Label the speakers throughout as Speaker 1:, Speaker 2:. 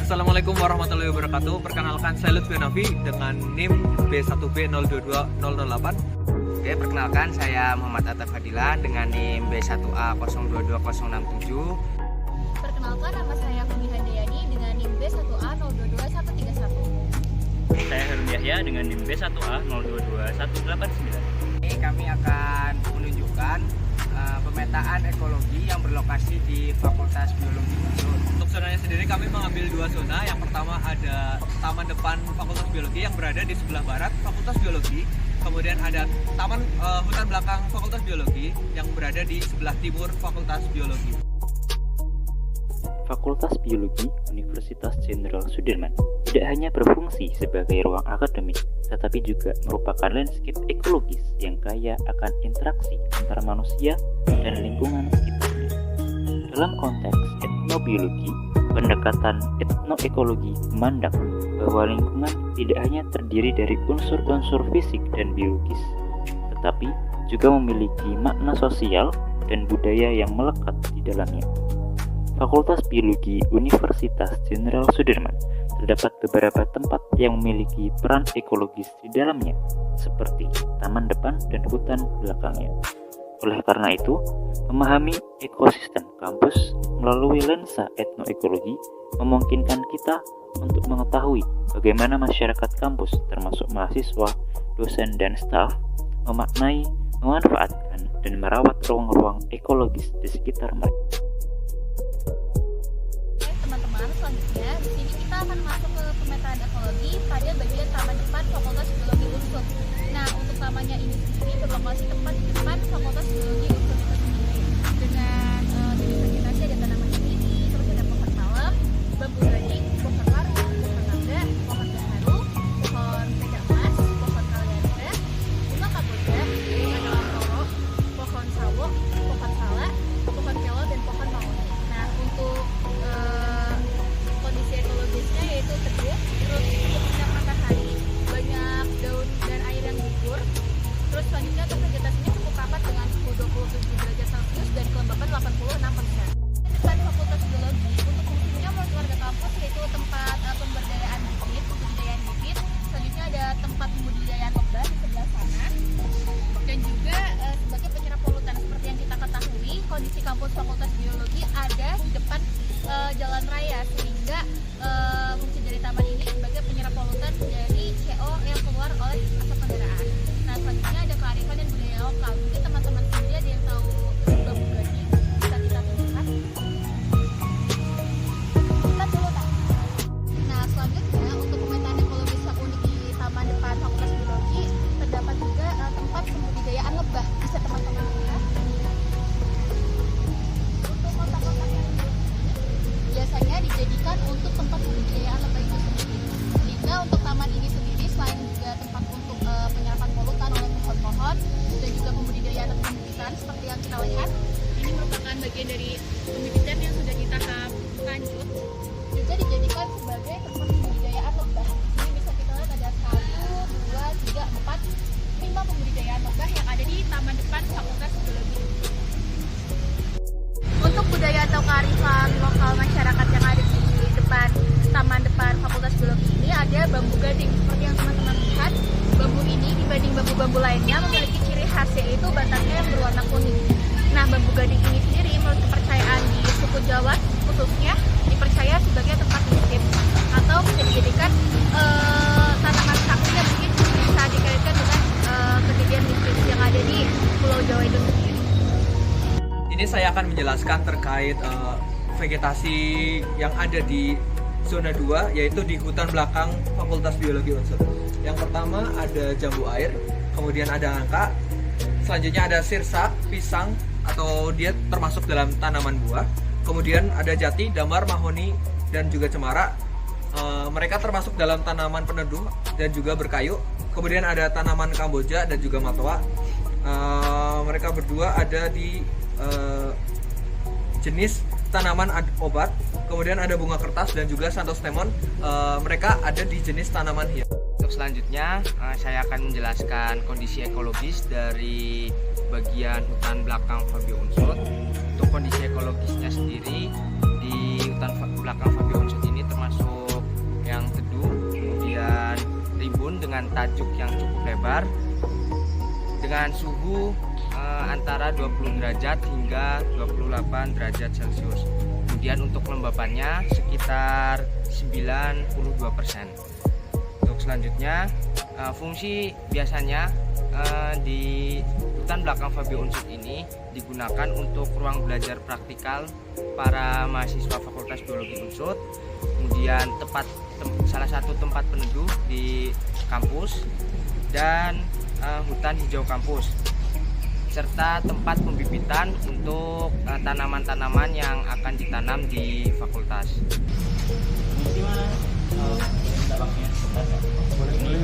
Speaker 1: Assalamualaikum warahmatullahi wabarakatuh. Perkenalkan saya Lutfi Nafi dengan NIM B1B022008.
Speaker 2: Oke, perkenalkan saya Muhammad Atta Fadila dengan NIM B1A022067.
Speaker 3: Perkenalkan nama saya Fumi Handayani dengan NIM B1A022131.
Speaker 4: Saya Herun Yahya dengan NIM B1A022189.
Speaker 2: Ini kami akan menunjukkan pemetaan ekologi yang berlokasi di Fakultas Biologi Unsur.
Speaker 1: Untuk zonanya sendiri kami mengambil dua zona. Yang pertama ada taman depan Fakultas Biologi yang berada di sebelah barat Fakultas Biologi. Kemudian ada taman hutan belakang Fakultas Biologi yang berada di sebelah timur Fakultas Biologi.
Speaker 5: Fakultas Biologi Universitas Jenderal Sudirman tidak hanya berfungsi sebagai ruang akademik, tetapi juga merupakan landscape ekologis yang kaya akan interaksi antara manusia dan lingkungan sekitarnya. Dalam konteks etnobiologi, pendekatan etnoekologi memandang bahwa lingkungan tidak hanya terdiri dari unsur-unsur fisik dan biologis, tetapi juga memiliki makna sosial dan budaya yang melekat di dalamnya. Fakultas Biologi Universitas Jenderal Sudirman terdapat beberapa tempat yang memiliki peran ekologis di dalamnya, seperti taman depan dan hutan belakangnya. Oleh karena itu, memahami ekosistem kampus melalui lensa etnoekologi memungkinkan kita untuk mengetahui bagaimana masyarakat kampus, termasuk mahasiswa, dosen, dan staf, memaknai, memanfaatkan, dan merawat ruang-ruang ekologis di sekitar mereka.
Speaker 3: Selanjutnya, di sini kita akan masuk ke pemetaan ekologi pada bagian taman depan Fakultas Biologi Unsur. Nah, untuk tamannya ini sendiri berlokasi tepat di depan Fakultas Biologi Unsur itu sendiri. Dengan jenis vegetasi ada tanaman sendiri, terus ada pohon palem, bambu gading, pohon laru, pohon mangga, pohon gaharu, pohon peda emas, pohon kaliandra, bunga kamboja, bunga dalam pohon sawo, pohon salak, pohon kelor, dan pohon mahoni. Nah, untuk kondisi ekologisnya yaitu teduh, terus cukup sinar matahari, banyak daun dan air yang gugur. Terus selanjutnya untuk vegetasinya cukup rapat dengan suhu 27 derajat Celcius dan kelembapan 86%. Depan Fakultas Biologi untuk fungsinya menurut warga kampus yaitu tempat pemberdayaan bibit. Selanjutnya ada tempat pembudidayaan lebah di sebelah sana. Dan juga sebagai penyerap polutan. Seperti yang kita ketahui, kondisi kampus Fakultas Biologi ada di depan jalan raya, sehingga fungsi dari taman ini sebagai penyerap polutan dari CO yang keluar oleh asap kendaraan. Nah, selanjutnya ada kearifan dan budaya lokal. Mungkin teman-teman sendiri ada yang tahu bambu gading, bisa kita tunjukkan. Kita dulu, Kak. Nah, selanjutnya untuk pemetaan ekologis yang unik di taman depan Fakultas Biologi terdapat juga tempat pembudidayaan lebah. Bisa teman-teman lihat. Untuk kotak-kotak yang biasanya dijadikan untuk tempat pembudidayaan lebah itu sendiri. Sehingga untuk taman ini sendiri selain juga tempat untuk penyerapan polutan oleh pohon-pohon dan juga pembudidayaan atau pembibitan seperti yang kita lihat, ini merupakan bagian dari pembibitan yang sudah di tahap lanjut, juga dijadikan sebagai tempat pembudidayaan lebah. Ini bisa kita lihat ada 1, 2, 3, 4, 5 pembudidayaan lebah yang ada di taman depan Fakultas Biologi. Untuk budaya atau kearifan lokal masyarakat yang ada di depan taman depan Fakultas Biologi ini ada bambu gading. Seperti yang teman-teman lihat, bambu ini dibanding bambu-bambu lainnya memiliki ciri khas, yaitu batangnya yang berwarna kuning. Nah, bambu gading ini sendiri menurut kepercayaan di suku Jawa khususnya dipercaya sebagai tempat mistis atau bisa dijadikan tanaman sakti yang mungkin bisa dikaitkan dengan kejadian mistis yang ada di Pulau Jawa itu sendiri.
Speaker 1: Ini saya akan menjelaskan terkait vegetasi yang ada di zona 2, yaitu di hutan belakang Fakultas Biologi Unsur. Yang pertama ada jambu air, kemudian ada angka, selanjutnya ada sirsa, pisang, atau dia termasuk dalam tanaman buah. Kemudian ada jati, damar, mahoni, dan juga cemara. Mereka termasuk dalam tanaman peneduh dan juga berkayu. Kemudian ada tanaman kamboja dan juga matoa. Mereka berdua ada di jenis tanaman obat. Kemudian ada bunga kertas dan juga santostemon. Mereka ada di jenis tanaman hias.
Speaker 2: Untuk selanjutnya, saya akan menjelaskan kondisi ekologis dari bagian hutan belakang Fabio Unsur. Untuk kondisi ekologisnya sendiri, di hutan belakang Fabio Unsur ini termasuk tajuk yang cukup lebar dengan suhu antara 20 derajat hingga 28 derajat Celcius. Kemudian untuk kelembapannya sekitar 92%. Untuk selanjutnya, fungsi biasanya di hutan belakang Fabio Unsut ini digunakan untuk ruang belajar praktikal para mahasiswa Fakultas Biologi Unsut, kemudian salah satu tempat peneduh di kampus, dan hutan hijau kampus, serta tempat pembibitan untuk tanaman-tanaman yang akan ditanam di fakultas.
Speaker 4: Mungkin minta waktunya sebentar ya.
Speaker 1: Boleh.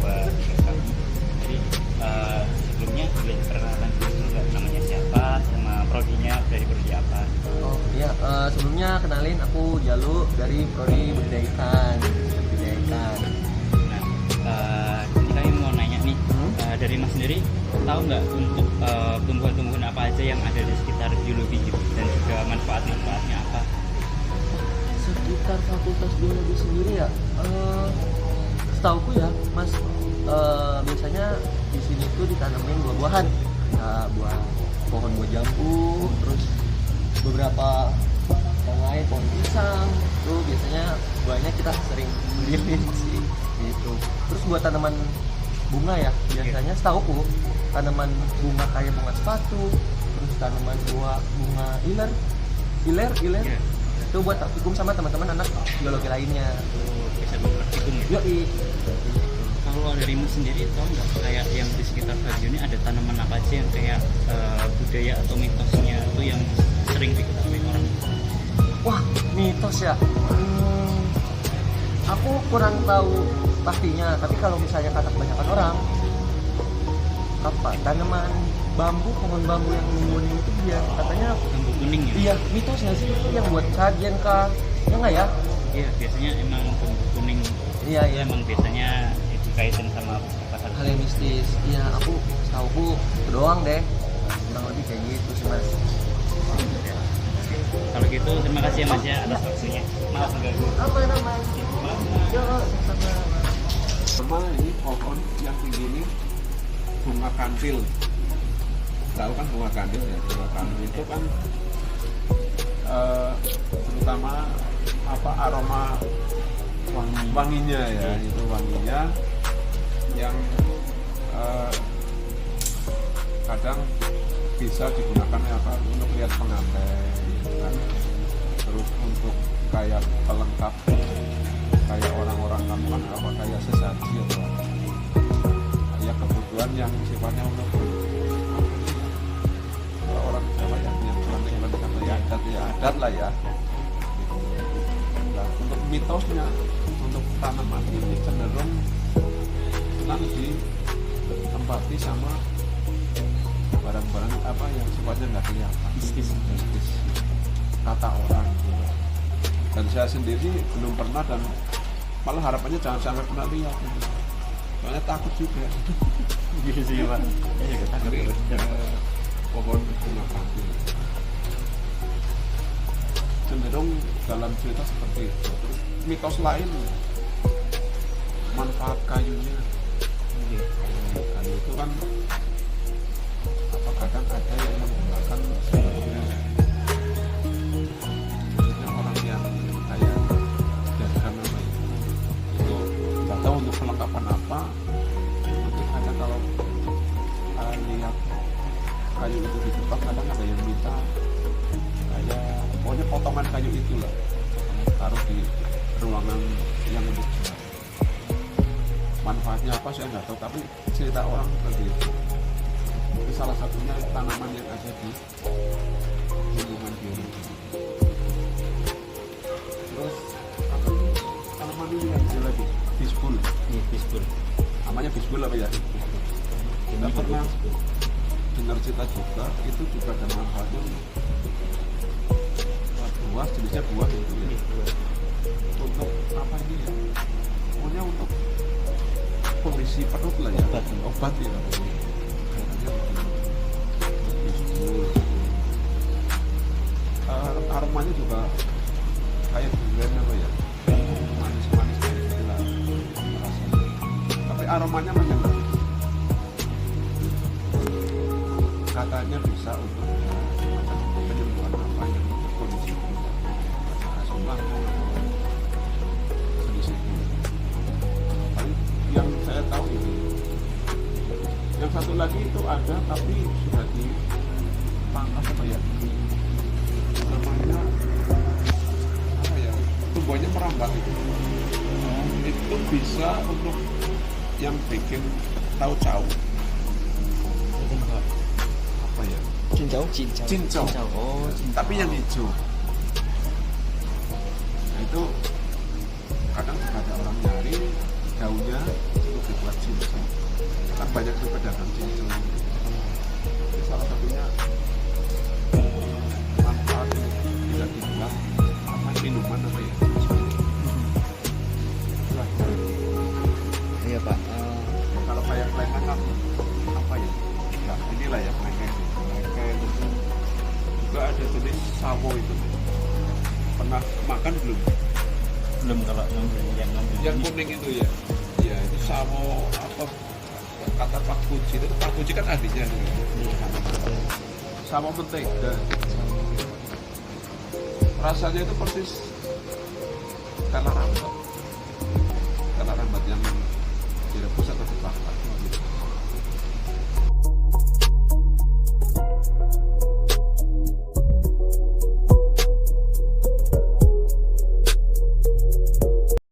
Speaker 4: Buat jadi sebelumnya boleh perkenalan dulu nggak, namanya siapa sama prodinya dari prodi apa?
Speaker 1: Oh iya, sebelumnya kenalin aku Jalu dari prodi budidaya ikan.
Speaker 4: Nah, ini kami mau nanya nih, dari Mas sendiri tahu nggak untuk tumbuhan-tumbuhan apa aja yang ada di sekitar biologi gitu, dan juga manfaat-manfaatnya apa?
Speaker 1: Sekitar Fakultas Biologi sendiri ya, setauku ya Mas, biasanya di sini tuh ditanamin buah-buahan, ya, pohon buah jambu, terus beberapa yang lain pohon pisang. Tuh biasanya buahnya kita sering beliin sih gitu. Terus buat tanaman bunga ya, biasanya setauku tanaman bunga kayak bunga sepatu, terus tanaman bunga iler itu buat praktikum sama teman-teman anak biologi lainnya.
Speaker 4: Bisa buat praktikum ya?
Speaker 1: Yoi.
Speaker 4: Kalau dari Mas sendiri tahu nggak kayak yang di sekitar Fabio ini ada tanaman apa aja yang kayak budaya atau mitosnya itu yang sering diketahui orang?
Speaker 1: Wah, mitos ya. Aku kurang tahu pastinya, tapi kalau misalnya kata kebanyakan orang, tanaman bambu, pohon bambu yang kuning itu dia katanya
Speaker 4: Bambu kuning ya?
Speaker 1: iya, mitosnya sih itu yang buat sajian kah? Ya enggak ya?
Speaker 4: Iya, biasanya emang bambu kuning
Speaker 1: Iya.
Speaker 4: emang biasanya dikaitin sama pasar.
Speaker 1: Hal yang mistis. Iya, aku setauku itu doang deh. Kurang lebih kayak gitu sih Mas.
Speaker 4: Kalau gitu terima kasih ya Mas ya atas waktunya. Maaf mengganggu.
Speaker 1: Aman. Yo, sama.
Speaker 6: Sama ini pohon yang tinggi ini bunga kantil. Tahu kan bunga kantil ya? Bunga kantil itu kan terutama aroma wanginya ya, itu wanginya yang kadang bisa digunakan untuk lihat pengantin kan, terus untuk kayak pelengkap kayak orang-orang kampungan kayak sesaji atau ya kebutuhan yang sifatnya untuk orang yang adat lah ya. Nah, untuk mitosnya untuk tanaman ini cenderung kan ditempati sama barang-barang yang sifatnya nggak kelihatan, mistis kata orang. Dan saya sendiri belum pernah, dan malah harapannya jangan sampai pernah lihat, soalnya takut juga.
Speaker 4: Gitu sih Pak.
Speaker 6: Jadi pohon bunga kantil cenderung dalam cerita seperti itu. Terus mitos lain, manfaat kayunya. Kayu itu kan kadang ada yang menggunakan sebagai orang yang kayak jadikan nama itu nggak tahu untuk perlengkapan apa. Nanti kadang kalau lihat kayu itu ditebak, kadang ada yang minta kayak pokoknya potongan kayu itulah taruh di ruangan yang untuk jual. Manfaatnya apa saya nggak tahu, tapi cerita orang seperti itu. Ini salah satunya tanaman yang ada di lingkungan biologi. Terus tanaman ini yang ada lagi bisbul.
Speaker 4: Bisbul.
Speaker 6: Namanya bisbul apa ya? Kita pernah dengar cerita juga, itu juga ada manfaatnya. Buah, jenisnya buah itu ya. Untuk apa ini ya? Pokoknya untuk kondisi perut lah ya. Obat ya. Aromanya juga kayak durian apa ya, manis-manis gitu lah rasanya. Tapi aromanya menyengat. Katanya bisa untuk penyembuhan apa yang kondisi asam lambung atau selisih. Paling yang saya tahu ini. Yang satu lagi itu ada tapi sudah dipangkas apa ya? Namanya apa ya? Tumbuhannya merambat itu. Itu bisa untuk yang bikin tahu cau. Apa ya?
Speaker 1: Cincau.
Speaker 6: Cincau.
Speaker 1: Oh,
Speaker 6: Tapi yang hijau. Nah, itu kadang juga ada orang nyari daunnya untuk dibuat cincau. Kan banyak juga pedagang cincau. Ini salah satunya manfaat yang tidak dibuat apa minuman apa ya? Itulah.
Speaker 1: Iya Pak.
Speaker 6: Kalau kayak kelengkeng kan apa ya? Nah, inilah ya kelengkeng. Kelengkeng itu juga ada jenis sawo itu. Pernah makan belum?
Speaker 4: Belum kalau
Speaker 6: Yang kuning itu ya. Ya itu sawo apa kata Pak Puji itu Pak Puji kan adiknya nih. Sawo mentega. Rasanya itu persis kala rambat. Kala rambat yang direbus atau